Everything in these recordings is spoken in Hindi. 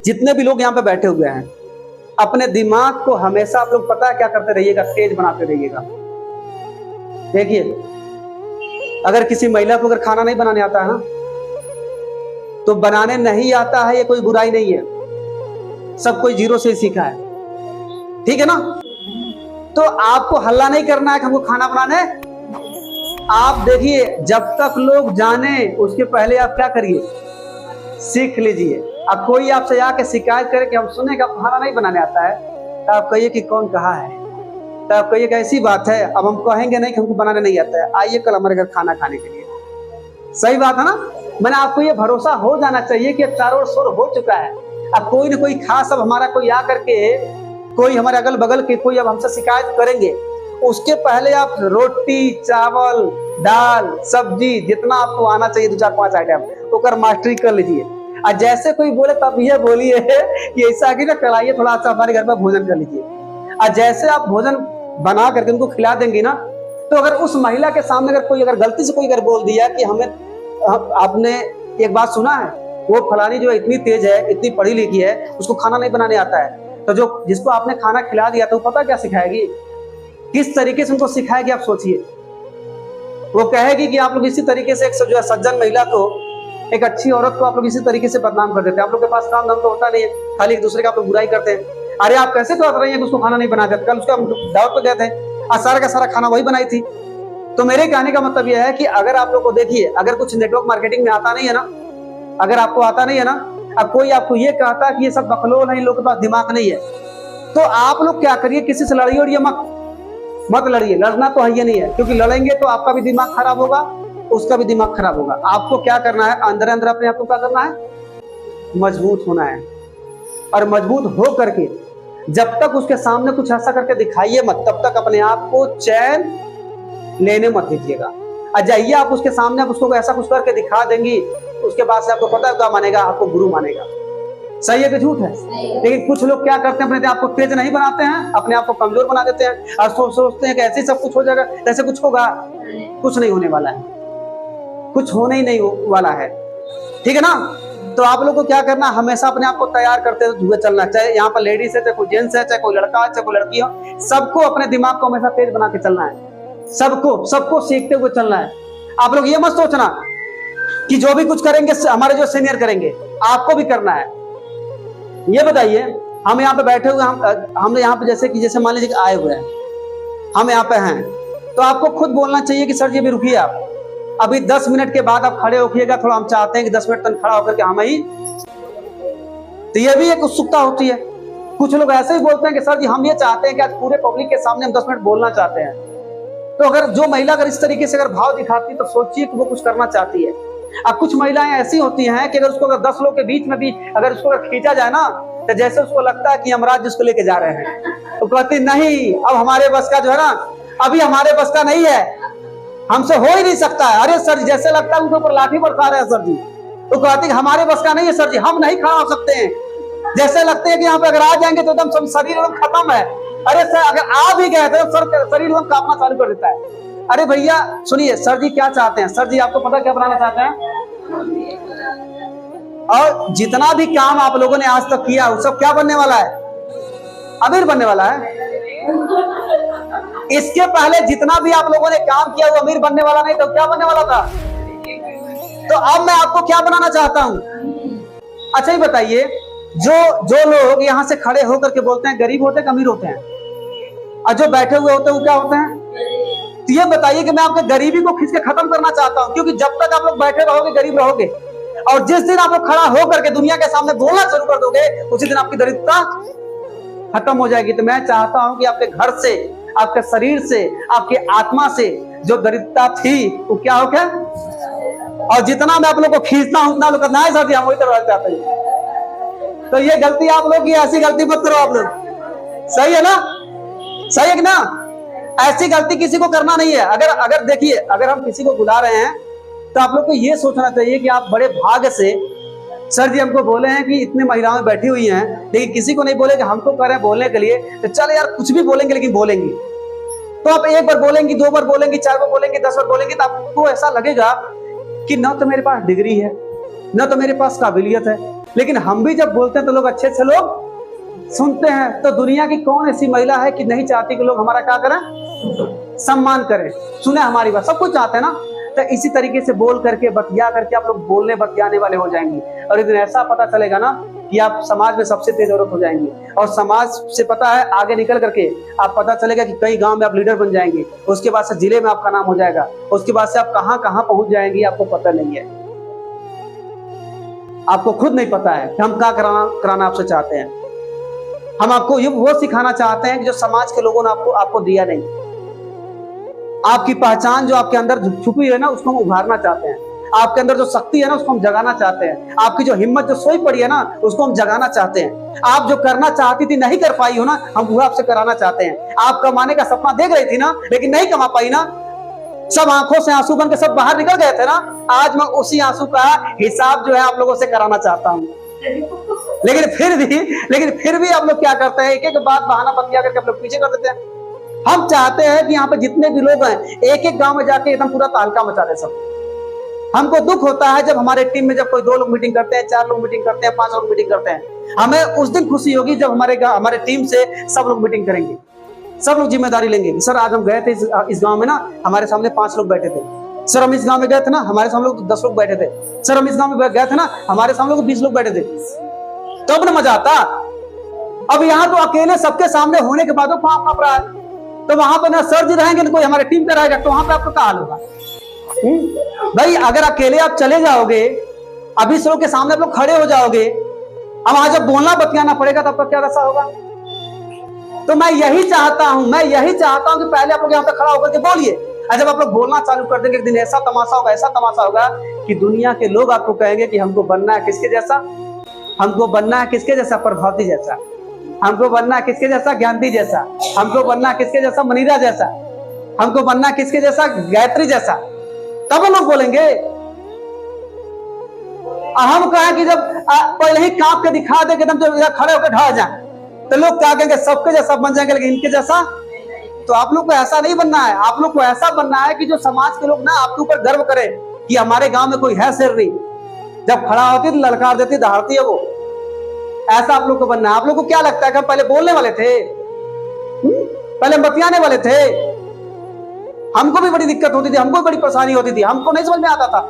जितने भी लोग यहाँ पे बैठे हुए हैं, अपने दिमाग को हमेशा आप लोग पता है क्या करते रहिएगा, तेज बनाते रहिएगा। देखिए, अगर किसी महिला को अगर खाना नहीं बनाने आता है ना, तो बनाने नहीं आता है ये कोई बुराई नहीं है, सब कोई जीरो से सीखा है, ठीक है ना। तो आपको हल्ला नहीं करना है कि हमको खाना बनाने। आप देखिए, जब तक लोग जाने उसके पहले आप क्या करिए, सीख लीजिए। अब कोई आपसे आके शिकायत करे कि हम सुने कि खाना नहीं बनाने आता है, तो आप कहिए कि कौन कहा है, तो आप कहिए कि ऐसी बात है। अब हम कहेंगे नहीं कि हमको बनाने नहीं आता है, आइए कल हमारे घर खाना खाने के लिए। सही बात है ना। मैंने आपको ये भरोसा हो जाना चाहिए कि अब चारों ओर शोर हो चुका है, अब कोई न कोई खास, अब हमारा कोई आ करके, कोई हमारे अगल बगल के कोई अब हमसे शिकायत करेंगे, उसके पहले आप रोटी, चावल, दाल, सब्जी, जितना आपको आना चाहिए 2-4-5 आइटम, तो कर मास्टरी कर लीजिए। और जैसे कोई बोले तब ये बोलिए कि ऐसा कि ना कराइए, थोड़ा सा हमारे घर पर भोजन कर लीजिए। और जैसे आप भोजन बना करके उनको खिला देंगे ना, तो अगर उस महिला के सामने अगर कोई अगर गलती से कोई अगर बोल दिया कि हमें, आपने एक बात सुना है, वो फलानी जो है इतनी तेज है, इतनी पढ़ी लिखी है, उसको खाना नहीं बनाने आता है, तो जो जिसको आपने खाना खिला दिया तो पता क्या सिखाएगी, किस तरीके से उनको सिखाएगी, आप सोचिए। वो कहेगी कि आप लोग इसी तरीके से एक जो है सज्जन महिला को, एक अच्छी औरत को आप लोग इसी तरीके से बदनाम कर देते हैं। आप लोग के पास काम धाम तो होता नहीं है, खाली एक दूसरे का आप लोग बुराई करते हैं। अरे आप कैसे तो रही हैं कि उसको खाना नहीं बनाते, कल उसका दावत पे गए थे, सारा का सारा खाना वही बनाई थी। तो मेरे कहने का मतलब यह है कि अगर आप लोग को देखिए, अगर कुछ नेटवर्क मार्केटिंग में आता नहीं है ना, अगर आपको आता नहीं है ना, अब कोई आपको ये कहता है कि ये सब बकलोल है, इन लोगों के पास दिमाग नहीं है, तो आप लोग क्या करिए, किसी से लड़िए और ये मत लड़िए। लड़ना तो है ये नहीं है, क्योंकि लड़ेंगे तो आपका भी दिमाग खराब होगा, उसका भी दिमाग खराब होगा। आपको क्या करना है, अंदर अंदर अपने आप को क्या करना है, मजबूत होना है। और मजबूत हो करके जब तक उसके सामने कुछ ऐसा करके दिखाइए मत, तब तक अपने आप को चैन लेने मत दीजिएगा। और जाइए आप उसके सामने, आप उसको ऐसा कुछ करके दिखा देंगी, उसके बाद से आपको पता है क्या मानेगा, आपको गुरु मानेगा। सही है कि झूठ है? लेकिन कुछ लोग क्या करते हैं, अपने आप को तेज नहीं बनाते हैं, अपने आप को कमजोर बना देते हैं और सोचते हैं कि ऐसे सब कुछ हो जाएगा, ऐसे कुछ होगा। कुछ नहीं होने वाला है, कुछ होने ही नहीं वाला है, ठीक है ना। तो आप लोग को क्या करना, हमेशा अपने आप को तैयार करते हुए चलना। चाहे यहाँ पर लेडीज है, चाहे कोई जेंट्स है, चाहे कोई लड़का है, चाहे कोई लड़की हो, सबको अपने दिमाग को हमेशा तेज बना के चलना है। सबको सीखते हुए चलना है। आप लोग ये मत सोचना कि जो भी कुछ करेंगे हमारे जो सीनियर करेंगे, आपको भी करना है। ये बताइए, हम यहाँ पे बैठे हुए, हम यहाँ पे जैसे मान लीजिए आए हुए हैं, हम यहाँ पे हैं, तो आपको खुद बोलना चाहिए कि सर जी अभी रुकिए, आप अभी 10 मिनट के बाद आप खड़े होइएगा, थोड़ा हम चाहते हैं कि 10 मिनट तक खड़ा होकर के हम ही। तो ये भी एक उत्सुकता होती है। कुछ लोग ऐसे ही बोलते हैं कि सर जी हम ये चाहते हैं कि आज पूरे पब्लिक के सामने हम 10 मिनट बोलना चाहते हैं। तो अगर जो महिला अगर इस तरीके से अगर भाव दिखाती, तो सोचिए कि वो कुछ करना चाहती है। अब कुछ महिलाएं ऐसी होती हैं कि अगर उसको अगर 10 लोग के बीच में भी अगर उसको अगर खींचा जाए ना, तो जैसे उसको लगता है कि यमराज जिसको लेके जा रहे हैं, तो कहती नहीं, अब हमारे बस का जो है ना, अभी हमारे बस का नहीं है, हमसे हो ही नहीं सकता है। अरे सर, जैसे लगता है उनके ऊपर लाठी बरसा रहे हैं सर जी। तो कहती है हमारे बस का नहीं है सर जी, हम नहीं खड़ा हो सकते हैं। जैसे लगते हैं कि यहाँ पे अगर आ जाएंगे तो एकदम सब शरीर एकदम खत्म है। अरे सर, अगर आ भी गए तो शरीर एकदम कांपना चालू कर देता है। अरे भैया सुनिए, सर जी क्या चाहते हैं, सर जी आपको पता क्या बनाना चाहते हैं? और जितना भी काम आप लोगों ने आज तक किया, वो सब क्या बनने वाला है? अमीर बनने वाला है। इसके पहले जितना भी आप लोगों ने काम किया, वो अमीर बनने वाला नहीं, तो क्या बनने वाला था? तो अब मैं आपको क्या बनाना चाहता हूं? अच्छा ये बताइए, जो लोग यहां से खड़े होकर के बोलते हैं गरीब होते हैं अमीर होते हैं, और जो बैठे हुए होते हैं वो क्या होते हैं? तो ये बताइए कि मैं आपके गरीबी को खींच के खत्म करना चाहता हूं, क्योंकि जब तक आप लोग बैठे रहोगे गरीब रहोगे, और जिस दिन आप लोग खड़ा होकर के दुनिया के सामने बोलना शुरू कर दोगे, उसी दिन आपकी दरिद्रता खत्म हो जाएगी। तो मैं चाहता हूं कि आपके घर से, आपके शरीर से, आपके आत्मा से जो दरिद्रता थी वो क्या हो गया, और जितना मैं आप लोग को खींचना हूं उतना लोग करना है साथी, हम वही करना चाहते हैं। तो ये गलती आप लोग की, ऐसी गलती मत करो आप लोग। सही है ना? सही है कि ना? ऐसी गलती किसी को करना नहीं है। अगर देखिए, अगर हम किसी को बुला रहे हैं तो आप लोग को ये सोचना चाहिए कि आप बड़े भाग्य से, सर जी हमको बोले हैं कि इतने महिलाएं बैठी हुई हैं, लेकिन किसी को नहीं बोले कि हमको कह रहे हैं बोलने के लिए, तो चल यार कुछ भी बोलेंगे लेकिन बोलेंगे। तो आप 1 बार बोलेंगी, 2 बार बोलेंगी, 4 बार बोलेंगी, 10 बार बोलेंगी, तो आपको ऐसा लगेगा कि ना तो मेरे पास डिग्री है, ना तो मेरे पास काबिलियत है, लेकिन हम भी जब बोलते हैं तो लोग अच्छे अच्छे लोग सुनते हैं। तो दुनिया की कौन ऐसी महिला है कि नहीं चाहती कि लोग हमारा क्या करें, सम्मान करें, सुने हमारी बात। सब कुछ चाहते हैं ना। तो इसी तरीके से बोल करके, बतिया करके आप लोग बोलने बतियाने वाले हो जाएंगे। और एक दिन ऐसा पता चलेगा ना कि आप समाज में सबसे तेज औरत हो जाएंगे। और समाज से पता है आगे निकल करके आप पता चलेगा कि कई गांव में आप लीडर बन जाएंगे। उसके बाद से जिले में आपका नाम हो जाएगा। उसके बाद से आप कहां कहां पहुंच जाएंगे आपको पता नहीं है। आपको खुद नहीं पता है कि हम क्या कराना आपसे चाहते हैं। हम आपको ये वो सिखाना चाहते हैं कि जो समाज के लोगों ने आपको दिया नहीं। आपकी पहचान जो आपके अंदर छुपी है ना, उसको हम उभारना चाहते हैं। आपके अंदर जो शक्ति है ना, उसको हम जगाना चाहते हैं। आपकी जो हिम्मत जो सोई पड़ी है ना, उसको हम जगाना चाहते हैं। आप जो करना चाहती थी नहीं कर पाई हो ना, हम वो आपसे कराना चाहते हैं। आप कमाने का सपना देख रही थी ना, लेकिन नहीं कमा पाई ना, सब आंखों से आंसू बन के सब बाहर निकल गए थे ना। आज मैं उसी आंसू का हिसाब जो है आप लोगों से कराना चाहता हूँ। लेकिन फिर भी आप लोग क्या करते हैं, एक एक बात बहाना बतिया करके आप लोग पीछे कर देते हैं। हम चाहते हैं कि यहाँ पे जितने भी लोग हैं एक एक गांव में जाके एकदम पूरा तहलका मचा दे सब। हमको दुख होता है जब हमारे टीम में जब कोई 2 लोग मीटिंग करते हैं, 4 लोग मीटिंग करते हैं, 5 लोग मीटिंग करते हैं। हमें उस दिन खुशी होगी जब हमारे टीम से सब लोग मीटिंग करेंगे, सब लोग जिम्मेदारी लेंगे। सर आज हम गए थे इस गांव में ना, हमारे सामने 5 लोग बैठे थे। सर हम इस गांव में गए थे ना, हमारे सामने 10 लोग बैठे थे। सर हम इस गांव में गए थे ना, हमारे सामने 20 लोग बैठे थे। तब ना मजा आता। अब यहाँ तो अकेले सबके सामने होने के बाद वो कांप रहा है। तो वहां पर ना सर जी रहेंगे ना कोई हमारे टीम पे रहेगा, तो वहां पे आपको क्या हाल होगा भाई? अगर अकेले आप चले जाओगे, अभी लोग के सामने आप लोग खड़े हो जाओगे, अब वहां जब बोलना बतियाना पड़ेगा तब आपका क्या दशा होगा? तो मैं यही चाहता हूं कि पहले आप लोग यहाँ पे खड़ा होकर के बोलिए। और जब आप लोग बोलना चालू कर देंगे, एक दिन ऐसा तमाशा होगा कि दुनिया के लोग आपको कहेंगे कि हमको बनना है किसके जैसा, हमको बनना है किसके जैसा, प्रभावती जैसा, हमको बनना है किसके जैसा, ज्ञानती जैसा, हमको बनना है किसके जैसा, मनीरा जैसा, हमको बनना है किसके जैसा, गायत्री जैसा। तब लोग बोलेंगे। हम कहें कि जब पहले ही कांप के दिखा दे कि एकदम जब खड़े होकर ढह जाए, तो लोग क्या कहेंगे, सबके जैसा बन जाएंगे, लेकिन इनके जैसा। तो आप लोग को ऐसा नहीं बनना है। आप लोग को ऐसा बनना है कि जो समाज के लोग ना आपके ऊपर गर्व करें कि हमारे गांव में कोई है शेरनी, जब खड़ा होती तो ललकार देती, दहाड़ती है वो। ऐसा आप लोग को बनना है। आप लोग को क्या लगता है कि हम पहले बोलने वाले थे, पहले बतियाने वाले थे? हमको भी बड़ी दिक्कत होती थी, हमको भी बड़ी परेशानी होती थी, हमको नहीं समझ में आता था।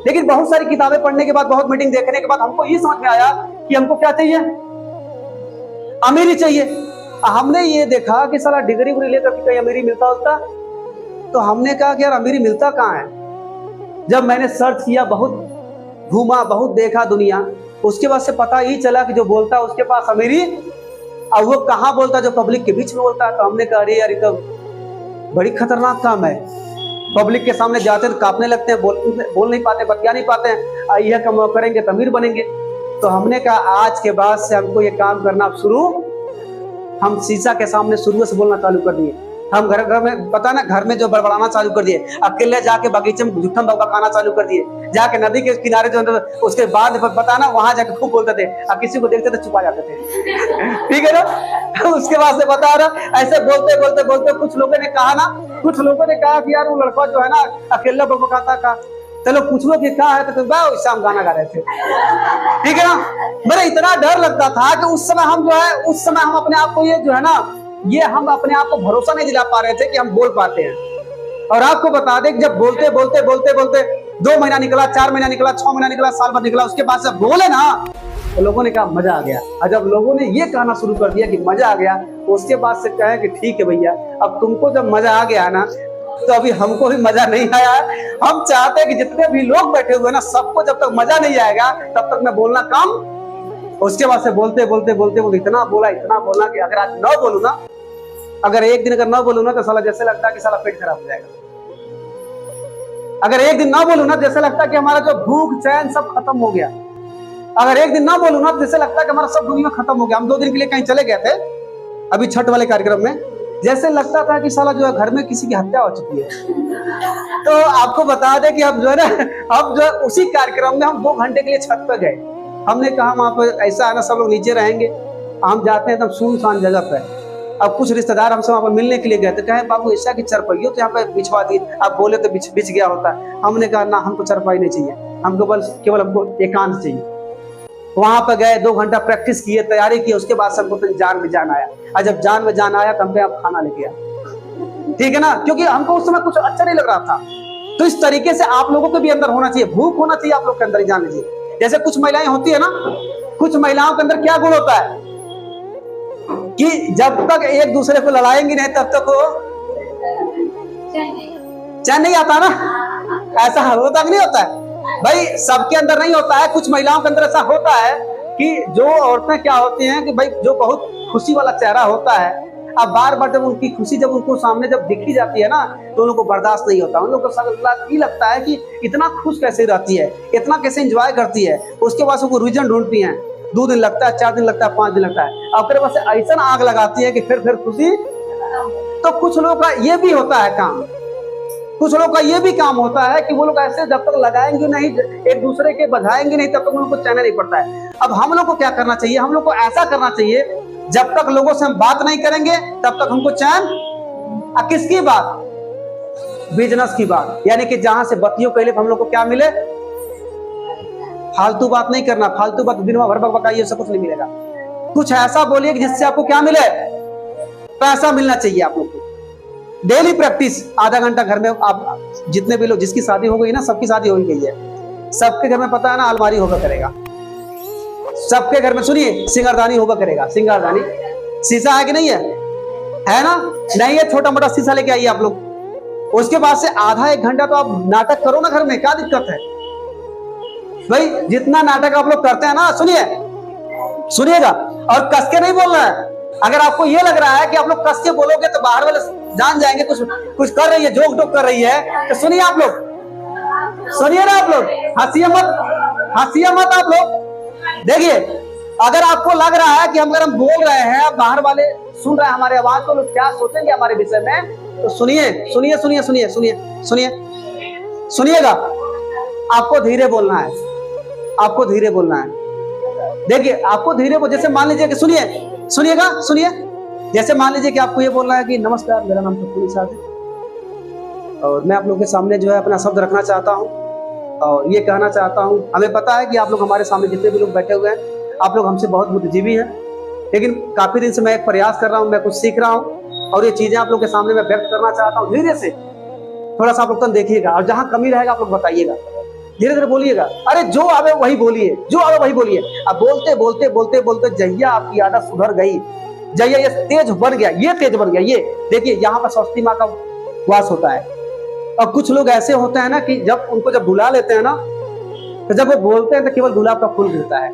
लेकिन बहुत सारी किताबें पढ़ने के बाद, बहुत मीटिंग देखने के बाद हमको ये समझ में आया कि हमको क्या चाहिए, अमीरी चाहिए। हमने ये देखा कि साला डिग्री उग्री लेकर के कहीं अमीरी मिलता होता, तो हमने कहा कि यार अमीरी मिलता कहाँ है। जब मैंने सर्च किया, बहुत घूमा, बहुत देखा दुनिया, उसके बाद से पता ही चला कि जो बोलता है उसके पास अमीरी, और वो कहाँ बोलता, जो पब्लिक के बीच में बोलता है। तो हमने कहा अरे यार ये तो बड़ी खतरनाक काम है। पब्लिक के सामने जाते हैं तो कांपने लगते हैं, बोल नहीं पाते, बतिया नहीं पाते हैं। यह काम करेंगे तो अमीर बनेंगे। तो हमने कहा आज के बाद से हमको ये काम करना शुरू, हम शीशा के सामने शुरू से बोलना चालू कर दिए। हम घर में पता ना, घर में जो बड़बड़ाना चालू कर दिए, अकेले जाके बगीचे में झूठम बकबकाना चालू कर दिए, जाके नदी के किनारे जो, उसके बाद पता ना वहां जाके खूब बोलते थे, और किसी को देखते थे छुपा जाते थे। ठीक है ना? उसके बाद से बता रहा, ऐसे बोलते कुछ लोगों ने कहा कि यार वो लड़का जो है ना अकेला बकबकाता का, चलो कुछ लोग क्या है तो हम गाना गा रहे थे। ठीक है ना? मेरा इतना डर लगता था कि उस समय हम अपने आप को ये जो है ना, ये हम अपने आप को भरोसा नहीं दिला पा रहे थे कि हम बोल पाते हैं। और आपको बता दें कि जब बोलते 2 महीना निकला, 4 महीना निकला, 6 महीना निकला, साल भर निकला, उसके बाद जब बोले ना तो लोगों ने कहा मजा आ गया। और जब लोगों ने ये कहना शुरू कर दिया कि मजा आ गया, तो उसके बाद से कहे कि ठीक है भैया, अब तुमको जब मजा आ गया ना, तो अभी हमको भी मजा नहीं आया है। हम चाहते हैं कि जितने भी लोग बैठे हुए ना, सबको जब तक मजा नहीं आएगा तब तक मैं बोलना कम। उसके बाद से बोलते इतना बोला कि अगर आज न बोलूं ना, अगर एक दिन अगर न बोलूं ना, तो साला जैसे लगता है कि साला पेट खराब हो जाएगा। अगर एक दिन ना बोलूं ना, जैसे लगता है कि हमारा जो भूख चैन सब खत्म हो गया। अगर एक दिन ना बोलूं ना, तो जैसे लगता है कि हमारा सब दुनिया खत्म हो गया। हम 2 दिन के लिए कहीं चले गए थे अभी छठ वाले कार्यक्रम में, जैसे लगता था कि साला जो है घर में किसी की हत्या हो चुकी है। तो आपको बता दें कि अब जो है ना, अब जो उसी कार्यक्रम में हम 2 घंटे के लिए छत पर गए। हमने कहा वहां पर ऐसा है ना, सब लोग नीचे रहेंगे, हम जाते हैं तब सुनसान जगह पे। अब कुछ रिश्तेदार हमसे वहां पर मिलने के लिए गए थे, कहे बाबू ऐसा की चरपाइयो तो यहाँ पे बिछवा दी, आप बोले तो बिछ गया होता। हमने कहा ना, हमको चरपाई नहीं चाहिए, हमको केवल हमको एकांत चाहिए। वहां पर गए, 2 घंटा प्रैक्टिस किए, तैयारी की, उसके बाद सबको तो जान में जान आया। और जब जान में जान आया तो हम पे आप खाना लेके आए, ठीक है ना, क्योंकि हमको उस समय कुछ अच्छा नहीं लग रहा था। तो इस तरीके से आप लोगों के भी अंदर होना चाहिए, भूख होना चाहिए आप लोग के अंदर, जान लीजिए। जैसे कुछ महिलाएं होती है ना, कुछ महिलाओं के अंदर क्या गुण होता है कि जब तक एक दूसरे को लड़ाएंगी नहीं तब तक वो चैन नहीं आता ना। ऐसा होता कि नहीं होता है भाई? सबके अंदर नहीं होता है, कुछ महिलाओं के अंदर ऐसा होता है कि जो औरतें क्या होती हैं कि भाई जो बहुत खुशी वाला चेहरा होता है, अब बार बार जब उनकी खुशी जब उनको सामने जब दिखी जाती है ना, तो उन लोगों को बर्दाश्त नहीं होता। उन लोगों को ये लगता है कि इतना खुश कैसे रहती है, इतना कैसे एंजॉय करती है। उसके बाद उनको रीजन ढूंढती हैं, 2 दिन लगता है, 4 दिन लगता है, 5 दिन लगता है, और फिर बस ऐसा आग लगाती है कि फिर खुशी। तो कुछ लोगों का ये भी होता है काम, कुछ लोगों का ये भी काम होता है कि वो लोग ऐसे जब तक लगाएंगे नहीं, एक दूसरे के बधाएंगे नहीं, तब तक उनको चैन नहीं पड़ता है। अब हम लोग को क्या करना चाहिए? हम लोग को ऐसा करना चाहिए, जब तक लोगों से हम बात नहीं करेंगे तब तक हमको चैन। किसकी बात? बिजनेस की बात, यानी कि जहां से बत्तियों के लिए हम लोग को क्या मिले? फालतू बात नहीं करना, फालतू बात दिन भर बकाइए, सब कुछ नहीं मिलेगा। कुछ ऐसा बोलिए कि जिससे आपको क्या मिले? पैसा मिलना चाहिए आप लोग को। डेली प्रैक्टिस, आधा घंटा घर में। आप जितने भी लोग, जिसकी शादी हो गई ना, सबकी शादी हो ही गई है, सबके घर में पता है ना अलमारी होगा करेगा, सबके घर में सुनिए सिंगारदानी होगा करेगा। सिंगारदानी शीशा है कि नहीं है ना? नहीं है, छोटा मोटा शीशा लेके आइए आप लोग। उसके बाद से आधा 1 घंटा तो आप नाटक करो ना घर में, क्या दिक्कत है भाई? जितना नाटक आप लोग करते हैं ना, सुनिएगा और कस के नहीं बोलना है। अगर आपको ये लग रहा है कि आप लोग कस के बोलोगे तो बाहर वाले जान जाएंगे कुछ कर रही है, जोक टोक कर रही है, तो सुनिए आप लोग, सुनिए ना आप लोग, हंसिए मत आप लोग। देखिए, अगर आपको लग रहा है कि अगर हम बोल रहे हैं, बाहर वाले सुन रहे हैं हमारे आवाज को, लोग क्या सोचेंगे हमारे विषय में, तो सुनिएगा। आपको धीरे बोलना है, आपको धीरे बोलना है। देखिए, आपको धीरे बोल, जैसे मान लीजिए कि सुनिए, जैसे मान लीजिए कि आपको ये बोलना है कि नमस्कार, मेरा नाम प्रफुल्ल साहब है और मैं आप लोगों के सामने जो है अपना शब्द रखना चाहता हूँ और ये कहना चाहता हूँ। हमें पता है कि आप लोग हमारे सामने जितने भी लोग बैठे हुए हैं, आप लोग हमसे बहुत बुद्धिजीवी हैं, लेकिन काफी दिन से मैं एक प्रयास कर रहा हूँ, मैं कुछ सीख रहा हूँ और ये चीजें आप लोग के सामने मैं व्यक्त करना चाहता हूँ। धीरे से थोड़ा सा आप लोग देखिएगा और जहां कमी रहेगा आप लोग बताइएगा, धीरे धीरे बोलिएगा। अरे जो आवे वही बोलिए, अब बोलते जहिया आपकी आदत सुधर गई, जहिया ये तेज बन गया, ये देखिए यहाँ पर सरस्वती माँ का वास होता है। और कुछ लोग ऐसे होते हैं ना कि जब बुला लेते हैं ना, तो जब वो बोलते हैं तो केवल गुलाब का फूल गिरता है।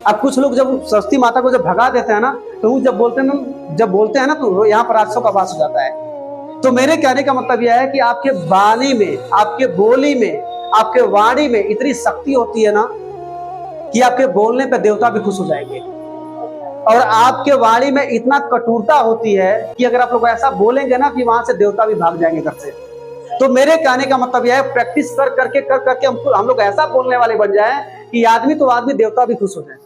अब कुछ लोग जब सरस्वती माता को जब भगा देते हैं ना, तो वो जब बोलते हैं ना तो यहाँ पर राक्षसों का वास हो जाता है। तो मेरे कहने का मतलब यह है कि आपके वाणी में, आपके बोली में, आपके वाणी में इतनी शक्ति होती है ना कि आपके बोलने पे देवता भी खुश हो जाएंगे। और आपके वाणी में इतना कटुरता होती है कि अगर आप लोग ऐसा बोलेंगे ना कि वहां से देवता भी भाग जाएंगे घर से। तो मेरे कहने का मतलब यह है, प्रैक्टिस कर करके हम लोग ऐसा बोलने वाले बन जाएं कि आदमी तो आदमी, देवता भी खुश हो जाए।